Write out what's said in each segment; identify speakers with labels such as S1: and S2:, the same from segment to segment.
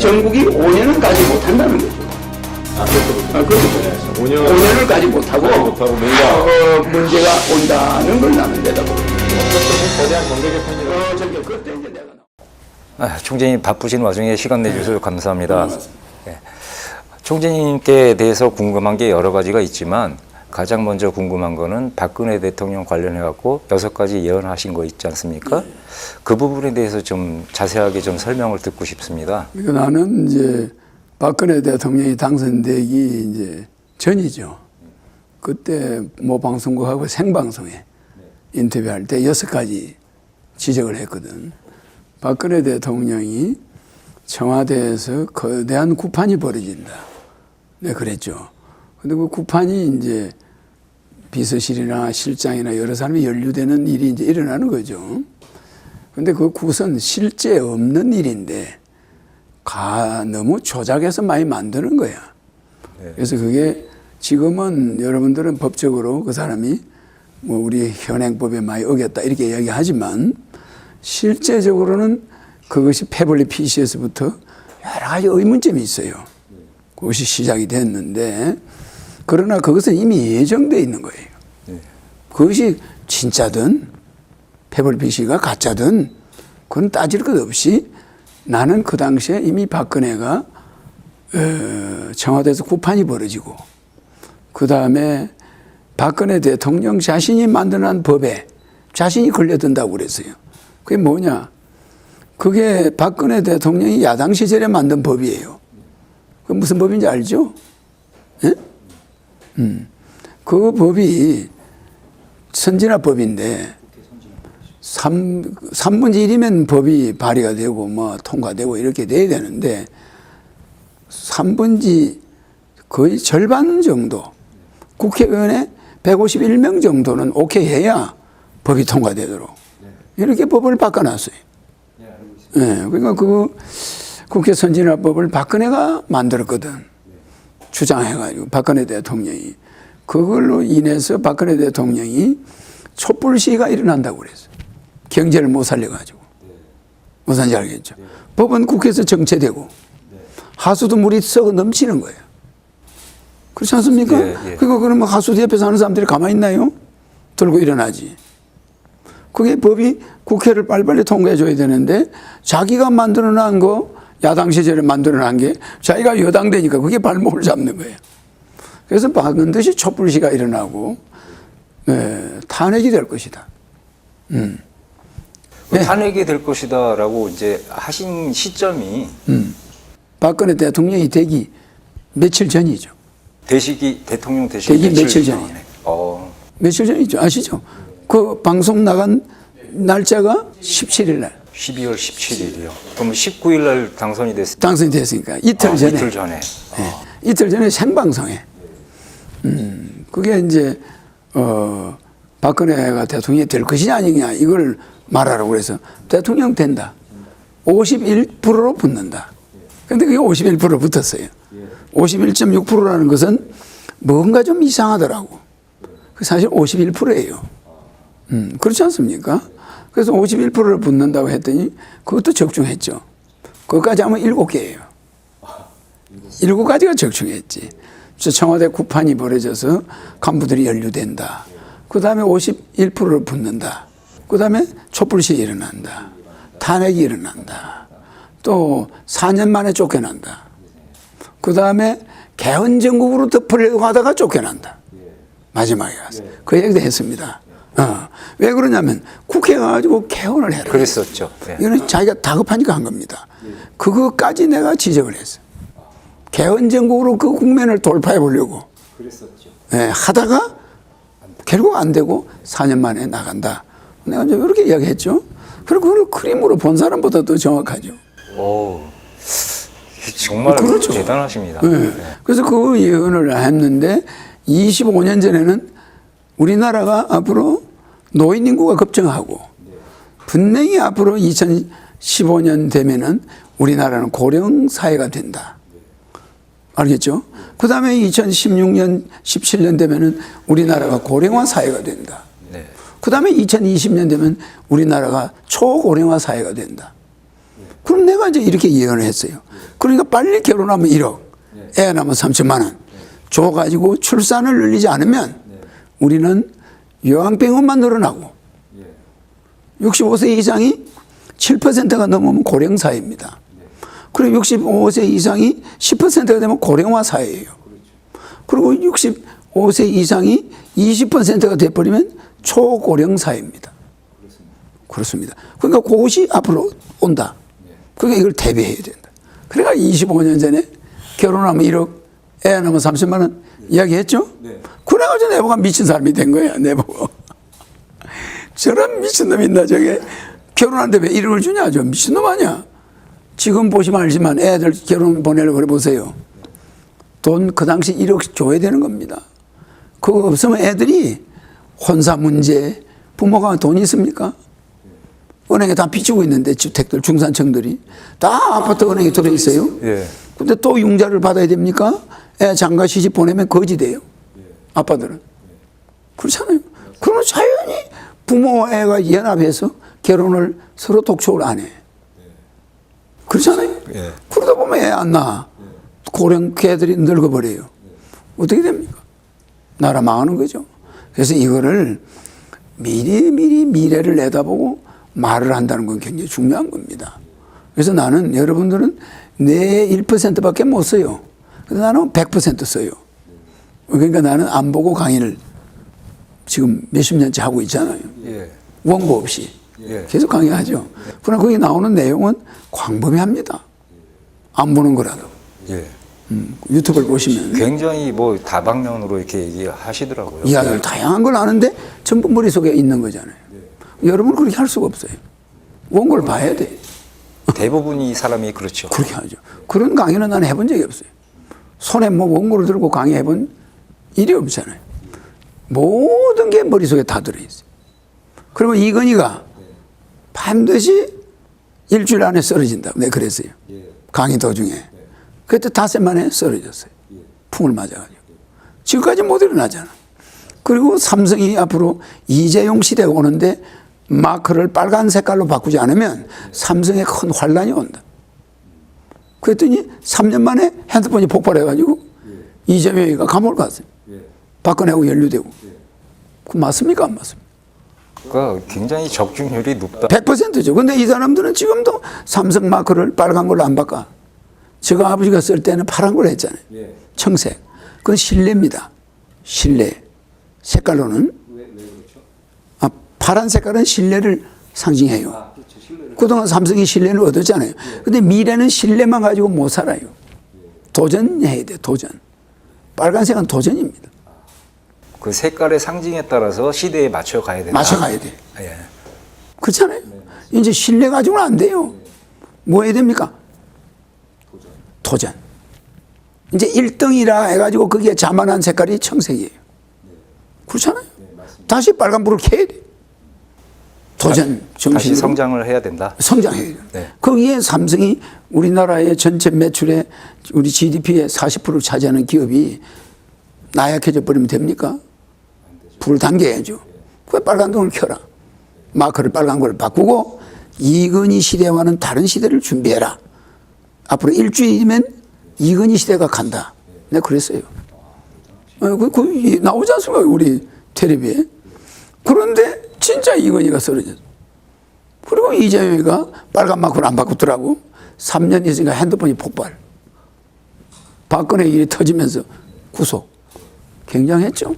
S1: 전국이 5년은 가지 못한다는 거죠. 그렇죠. 5년을 가지 못하고 문제가 온다는 걸 나는 내다보고.
S2: 거대한 정계 개편이라고.
S1: 그때 이제 내가.
S3: 총재님 바쁘신 와중에 시간 내주셔서 감사합니다. 네. 총재님께 대해서 궁금한 게 여러 가지가 있지만 가장 먼저 궁금한 거는 박근혜 대통령 관련해 갖고 6가지 예언하신 거 있지 않습니까? 그 부분에 대해서 좀 자세하게 좀 설명을 듣고 싶습니다.
S4: 나는 이제 박근혜 대통령이 당선되기 이제 전이죠. 그때 모 방송국하고 생방송에 인터뷰할 때 6가지 지적을 했거든. 박근혜 대통령이 청와대에서 거대한 구판이 벌어진다. 네, 그랬죠. 근데 그 구판이 이제 비서실이나 실장이나 여러 사람이 연루되는 일이 이제 일어나는 거죠. 근데 그 굿은 실제 없는 일인데 너무 조작해서 많이 만드는 거야. 그래서 그게 지금은 여러분들은 법적으로 그 사람이 뭐 우리 현행법에 많이 어겼다 이렇게 이야기하지만 실제적으로는 그것이 패블리 PC에서부터 여러 가지 의문점이 있어요. 그것이 시작이 됐는데 그러나 그것은 이미 예정되어 있는 거예요. 그것이 진짜든 패블리 PC가 가짜든 그건 따질 것 없이 나는 그 당시에 이미 박근혜가 청와대에서 구판이 벌어지고 그 다음에 박근혜 대통령 자신이 만들어낸 법에 자신이 걸려든다고 그랬어요. 그게 뭐냐? 그게 박근혜 대통령이 야당 시절에 만든 법이에요. 그 무슨 법인지 알죠? 예? 그 법이 선진화법인데 3분의 1이면 법이 발의가 되고 뭐 통과되고 이렇게 돼야 되는데 3분의 거의 절반 정도 국회의원의 151명 정도는 오케이 해야 법이 통과되도록 이렇게 법을 바꿔놨어요. 그러니까 그 국회 선진화법을 박근혜가 만들었거든. 주장해가지고 박근혜 대통령이 그걸로 인해서 박근혜 대통령이 촛불 시위가 일어난다고 그랬어요. 경제를 못 살려가지고. 무슨 말인지 알겠죠? 법은 국회에서 정체되고 하수도 물이 썩어 넘치는 거예요. 그렇지 않습니까? 그러니까 그러면 하수도 옆에 사는 사람들이 가만히 있나요? 들고 일어나지. 그게 법이 국회를 빨리빨리 통과해줘야 되는데 자기가 만들어낸 거 야당 시절에 만들어낸 게 자기가 여당 되니까 그게 발목을 잡는 거예요. 그래서 반드시 촛불 시위가 일어나고 탄핵이 될 것이다.
S3: 탄핵이 될 것이다라고 이제 하신 시점이
S4: 박근혜 대통령이 되기 며칠 전이죠.
S3: 대통령 되시기
S4: 며칠 전이네. 며칠 전이죠. 아시죠? 그 방송 나간 날짜가 17일 날.
S3: 12월 17일이요. 그럼 19일 날 당선이 됐어요.
S4: 당선이 됐으니까 이틀 전에.
S3: 이틀 전에.
S4: 이틀 전에 생방송에. 그게 이제 박근혜가 대통령이 될 것이냐 아니냐 이걸 말하라고 그래서 대통령 된다. 51%로 붙는다. 근데 그게 51% 붙었어요. 51.6%라는 것은 뭔가 좀 이상하더라고. 사실 51%예요. 그렇지 않습니까? 그래서 51%를 붙는다고 했더니 그것도 적중했죠. 그것까지 하면 7개예요. 7가지가 적중했지. 청와대 구판이 벌어져서 간부들이 연루된다. 그 다음에 51%를 붙는다. 그 다음에 촛불 시위 일어난다. 탄핵이 일어난다. 또 4년 만에 쫓겨난다. 그 다음에 개헌 정국으로 덮으려고 하다가 쫓겨난다. 마지막에 가서. 그 얘기도 했습니다. 왜 그러냐면 국회가 가지고 개헌을 해라.
S3: 그랬었죠.
S4: 이거는 자기가 다급하니까 한 겁니다. 그거까지 내가 지적을 했어요. 개헌 정국으로 그 국면을 돌파해 보려고.
S3: 그랬었죠.
S4: 하다가 결국 안 되고 4년 만에 나간다. 내가 이제 이렇게 이야기했죠. 그리고 그걸 그림으로 본 사람보다 더 정확하죠.
S3: 오, 정말
S4: 그렇죠.
S3: 대단하십니다.
S4: 그래서 그 예언을 했는데 25년 전에는 우리나라가 앞으로 노인 인구가 급증하고 분명히 앞으로 2015년 되면은 우리나라는 고령 사회가 된다. 알겠죠? 그 다음에 2016년, 17년 되면은 우리나라가 고령화 사회가 된다. 그 다음에 2020년 되면 우리나라가 초고령화 사회가 된다. 그럼 내가 이제 이렇게 예언을 했어요. 그러니까 빨리 결혼하면 1억, 애 낳으면 3천만 원 줘가지고 출산을 늘리지 않으면 우리는 요양병원만 늘어나고 65세 이상이 7%가 넘으면 고령사회입니다. 그리고 65세 이상이 10%가 되면 고령화 사회예요. 그리고 65세 이상이 20%가 돼버리면 초고령 사회입니다. 그렇습니다. 그러니까 그것이 앞으로 온다. 그러니까 이걸 대비해야 된다. 그러니까 25년 전에 결혼하면 1억, 애 낳으면 30만 원 이야기했죠? 그래가지고 내보고 미친 사람이 된 거야, 내보고. 저런 미친놈 있나, 저게. 결혼하는데 왜 1억을 주냐, 저 미친놈 아니야. 지금 보시면 알지만 애들 결혼 보내려고 그래 보세요. 돈 그 당시 1억 줘야 되는 겁니다. 그거 없으면 애들이 혼사 문제, 부모가 돈이 있습니까? 은행에 다 빚지고 있는데 주택들, 중산층들이 다 아파트 은행에 들어있어요. 근데 또 융자를 받아야 됩니까? 애 장가 시집 보내면 거지 돼요. 아빠들은. 그렇잖아요. 그러면 자연히 부모와 애가 연합해서 결혼을 서로 독촉을 안 해. 그렇잖아요. 그러다 보면 애 안 낳아. 고령 개들이 늙어버려요. 어떻게 됩니까? 나라 망하는 거죠. 그래서 이거를 미리 미래를 내다보고 말을 한다는 건 굉장히 중요한 겁니다. 그래서 나는 여러분들은 내 1%밖에 못 써요. 그래서 나는 100% 써요. 그러니까 나는 안 보고 강의를 지금 몇십 년째 하고 있잖아요. 원고 없이. 계속 강의하죠. 그러나 거기 나오는 내용은 광범위합니다. 안 보는 거라도. 유튜브를 보시면.
S3: 굉장히 뭐 다방면으로 이렇게 얘기하시더라고요.
S4: 이야기를 다양한 걸 아는데 전부 머릿속에 있는 거잖아요. 여러분은 그렇게 할 수가 없어요. 원고를 봐야 돼.
S3: 대부분이 사람이 그렇죠.
S4: 그렇게 하죠. 그런 강의는 나는 해본 적이 없어요. 손에 뭐 원고를 들고 강의해본 일이 없잖아요. 모든 게 머릿속에 다 들어있어요. 그리고 이건희가 반드시 일주일 안에 쓰러진다고 내가 그랬어요. 강의 도중에. 그때 닷새 만에 쓰러졌어요. 풍을 맞아가지고. 지금까지 못 일어나잖아. 그리고 삼성이 앞으로 이재용 시대가 오는데 마크를 빨간 색깔로 바꾸지 않으면 삼성에 큰 환란이 온다. 그랬더니 3년 만에 핸드폰이 폭발해가지고 이재명이가 감옥을 갔어요. 박근혜하고 연루되고. 그 맞습니까? 안 맞습니까?
S3: 그러니까 굉장히 적중률이 높다.
S4: 100%죠. 근데 이 사람들은 지금도 삼성 마크를 빨간 걸로 안 바꿔. 제가 아버지가 쓸 때는 파란 걸로 했잖아요. 청색. 그건 신뢰입니다. 신뢰. 색깔로는. 파란 색깔은 신뢰를 상징해요. 그동안 삼성이 신뢰를 얻었잖아요. 근데 미래는 신뢰만 가지고 못 살아요. 도전해야 돼, 도전. 빨간색은 도전입니다.
S3: 그 색깔의 상징에 따라서 시대에 맞춰 가야 된다.
S4: 맞춰 가야 돼. 그렇잖아요. 이제 신뢰 가지고는 안 돼요. 뭐 해야 됩니까? 도전. 이제 1등이라 해가지고 거기에 자만한 색깔이 청색이에요. 그렇잖아요. 다시 빨간불을 켜야 돼. 도전 정신으로.
S3: 다시 성장을 해야 된다.
S4: 성장해야 돼. 거기에 삼성이 우리나라의 전체 매출의 우리 GDP의 40%를 차지하는 기업이 나약해져 버리면 됩니까? 불을 당겨야죠. 그 빨간 등을 켜라. 마크를 빨간 걸 바꾸고 이건희 시대와는 다른 시대를 준비해라. 앞으로 일주일이면 이건희 시대가 간다. 내가 그랬어요. 나오지 않습니까? 우리 텔레비에. 그런데 진짜 이건희가 쓰러졌어. 그리고 이재명이가 빨간 마크를 안 바꾸더라고. 3년 있으니까 핸드폰이 폭발. 박근혜 일이 터지면서 구속. 굉장했죠.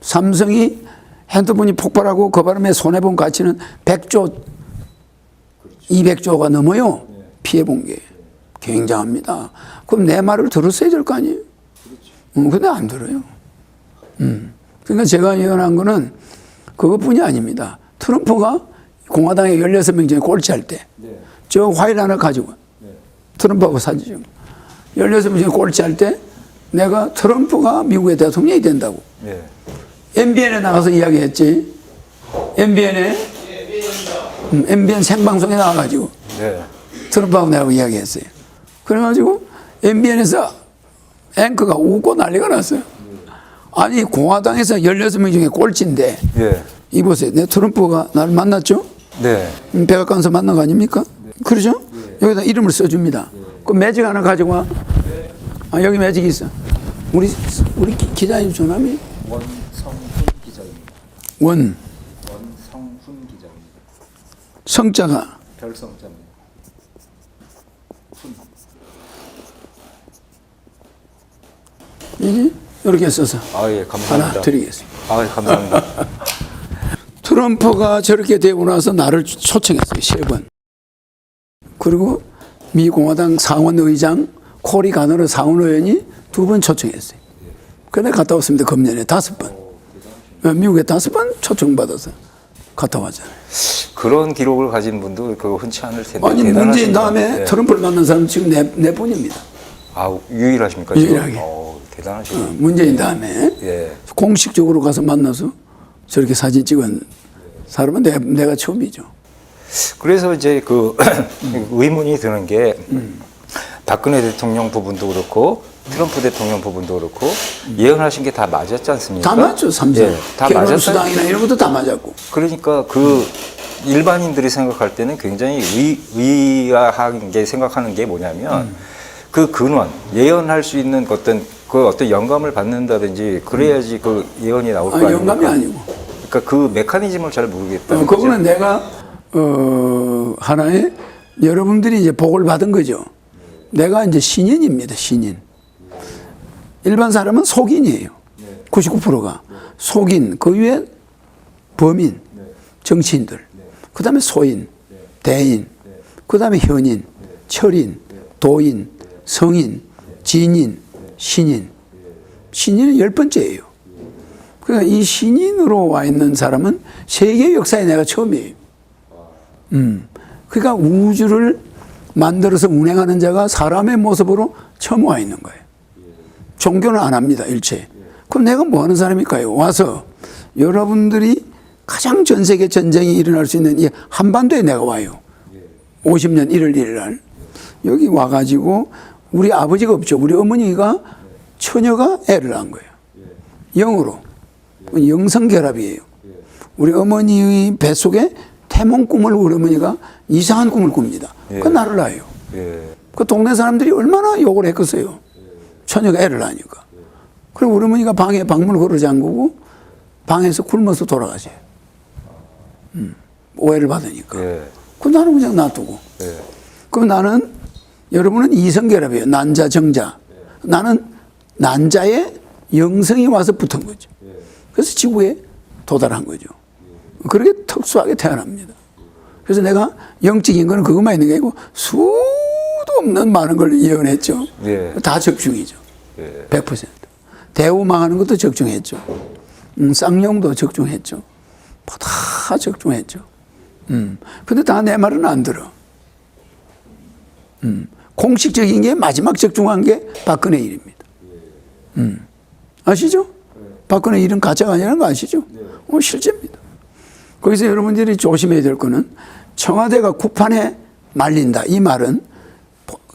S4: 삼성이 핸드폰이 폭발하고 그 바람에 손해본 가치는 100조, 200조가 넘어요. 피해본 게. 굉장합니다. 그럼 내 말을 들었어야 될 거 아니에요? 근데 안 들어요. 그러니까 제가 예언한 거는 그것뿐이 아닙니다. 트럼프가 공화당의 16명 중에 꼴찌할 때, 저 화일 하나 가지고, 트럼프하고 사진이죠. 16명 중에 꼴찌할 때, 내가 트럼프가 미국의 대통령이 된다고. MBN에 나가서 이야기했지. MBN 생방송에 나와가지고, 트럼프하고 내가 이야기했어요. 그래가지고, MBN에서 앵커가 웃고 난리가 났어요. 아니, 공화당에서 16명 중에 꼴찌인데, 이보세요. 내 트럼프가 나를 만났죠? 백악관에서 만난 거 아닙니까? 그러죠? 여기다 이름을 써줍니다. 그 매직 하나 가져와. 아, 여기 매직이 있어. 우리 기자님 전함이
S3: 원성훈 기자입니다.
S4: 원성훈
S3: 기자입니다.
S4: 성자가
S3: 별성자입니다.
S4: 이렇게 써서
S3: 아, 예, 감사합니다.
S4: 하나 드리겠습니다.
S3: 아, 감사합니다.
S4: 트럼프가 저렇게 되고 나서 나를 초청했어요. 3번. 그리고 미 공화당 상원 의장 코리 가너르 상원 의원이 2번 초청했어요. 그래 갔다 왔습니다. 금년에 5번. 미국에 5번 초청받아서 갔다 왔잖아요.
S3: 그런 기록을 가진 분도 그 흔치 않을 텐데.
S4: 아니 문재인
S3: 대단하십니다.
S4: 다음에
S3: 예.
S4: 트럼프를 만난 사람 지금 네 분입니다.
S3: 아, 유일하십니까? 지금?
S4: 유일하게.
S3: 대단하시네.
S4: 문재인 다음에
S3: 예.
S4: 공식적으로 가서 만나서 저렇게 사진 찍은 사람은 내가 처음이죠.
S3: 그래서 이제 그 의문이 드는 게 박근혜 대통령 부분도 그렇고 트럼프 대통령 부분도 그렇고 예언하신 게 다 맞았지 않습니까?
S4: 다 맞죠, 삼성.
S3: 예, 다
S4: 개헌수당이나 이런 것도 다 맞았고.
S3: 그러니까 그 일반인들이 생각할 때는 굉장히 의아한 게 생각하는 게 뭐냐면 그 근원 예언할 수 있는 어떤 영감을 받는다든지 그래야지 그 예언이 나올 거 아닙니까?
S4: 영감이 아니고.
S3: 그러니까 그 메커니즘을 잘 모르겠다.
S4: 그거는 내가 하나의 여러분들이 이제 복을 받은 거죠. 내가 이제 신인입니다. 신인. 일반 사람은 속인이에요. 99%가 속인. 그 위에 범인, 정치인들. 그 다음에 소인, 대인. 그 다음에 현인, 철인, 도인, 성인, 진인, 신인. 신인은 10번째예요. 그러니까 이 신인으로 와 있는 사람은 세계 역사에 내가 처음이에요. 그러니까 우주를 만들어서 운행하는 자가 사람의 모습으로 처음 와 있는 거예요. 종교는 안 합니다, 일체. 그럼 내가 뭐 하는 사람일까요? 와서 여러분들이 가장 전 세계 전쟁이 일어날 수 있는 이 한반도에 내가 와요. 50년 1월 1일 날. 여기 와가지고 우리 아버지가 없죠. 우리 어머니가 처녀가 애를 낳은 거예요. 영으로. 영성결합이에요. 우리 어머니의 뱃속에 태몽 꿈을 우리 어머니가 이상한 꿈을 꿉니다. 그 나를 낳아요. 그 동네 사람들이 얼마나 욕을 했겠어요. 처녀가 애를 낳으니까. 그리고 우리 어머니가 방에 방문을 걸어 잠그고 방에서 굶어서 돌아가세요. 오해를 받으니까. 그 나는 그냥 놔두고. 그럼 나는 여러분은 이성결합이에요. 난자 정자. 나는 난자의 영성이 와서 붙은 거죠. 그래서 지구에 도달한 거죠. 그렇게 특수하게 태어납니다. 그래서 내가 영적인 거는 그것만 있는 게 아니고 수도 없는 많은 걸 예언했죠. 다 적중이죠. 100%. 대우 망하는 것도 적중했죠. 쌍용도 적중했죠. 다 적중했죠. 근데 다 내 말은 안 들어. 공식적인 게 마지막 적중한 게 박근혜 일입니다. 아시죠? 박근혜 일은 가짜가 아니라는 거 아시죠? 실제입니다. 거기서 여러분들이 조심해야 될 거는 청와대가 구판에 말린다. 이 말은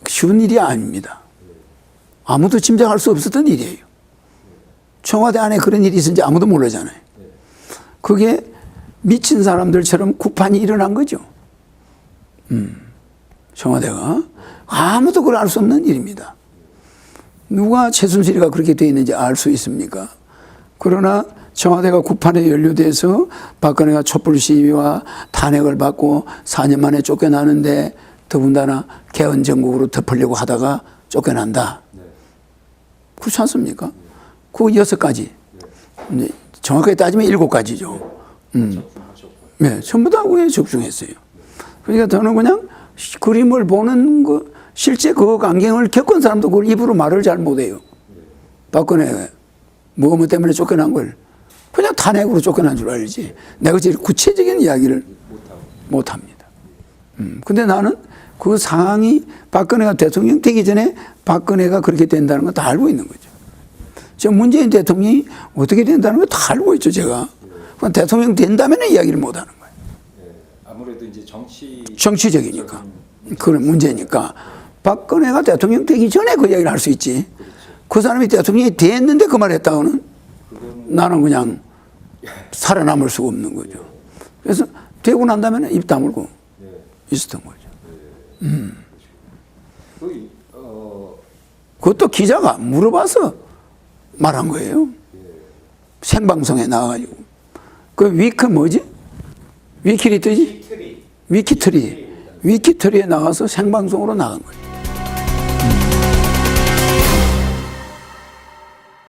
S4: 쉬운 일이 아닙니다. 아무도 짐작할 수 없었던 일이에요. 청와대 안에 그런 일이 있었는지 아무도 모르잖아요. 그게 미친 사람들처럼 구판이 일어난 거죠. 청와대가 아무도 그걸 알 수 없는 일입니다. 누가 최순실이가 그렇게 되어 있는지 알 수 있습니까? 그러나 청와대가 구판에 연루돼서 박근혜가 촛불 시위와 탄핵을 받고 4년 만에 쫓겨나는데 더군다나 개헌 정국으로 덮으려고 하다가 쫓겨난다. 그렇지 않습니까? 그 6가지. 정확하게 따지면 7가지죠. 네, 전부 다 그에 적중했어요. 그러니까 저는 그냥 그림을 보는 거, 실제 그 광경을 겪은 사람도 그걸 입으로 말을 잘 못해요. 박근혜 뭐 때문에 쫓겨난 걸 그냥 탄핵으로 쫓겨난 줄 알지. 내가 제일 구체적인 이야기를 못합니다. 근데 나는 그 상황이 박근혜가 대통령 되기 전에 박근혜가 그렇게 된다는 거 다 알고 있는 거죠. 저 문재인 대통령이 어떻게 된다는 거 다 알고 있죠, 제가. 대통령 된다면 이야기를 못 하는 거예요.
S3: 아무래도 이제
S4: 정치적이니까. 그런 문제니까. 박근혜가 대통령 되기 전에 그 이야기를 할 수 있지. 그 사람이 대통령이 됐는데 그 말 했다고는 나는 그냥 살아남을 수가 없는 거죠. 그래서 되고 난 다음에 입 다물고 있었던 거죠. 그것도 기자가 물어봐서 말한 거예요. 생방송에 나와가지고. 그 위크 뭐지? 위키리트지? 위키트리. 위키트리에 나가서 생방송으로 나간 거예요.